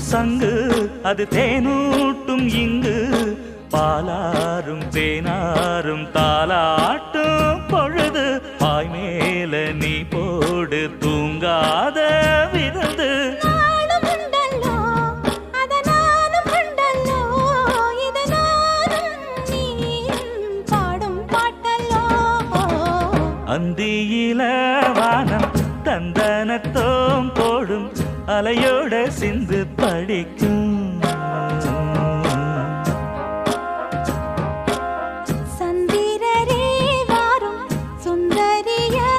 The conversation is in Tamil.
சங்கு அது தேனூட்டும் இங்கு பாலாரும் தேனாரும் தாலாட்டும் பொழுது பாய் மேல நீ போடு தூங்காத விருந்து அந்தியில வானம் தந்தனத்தோம் போடும் அலையோட சிந்து படிக்கும்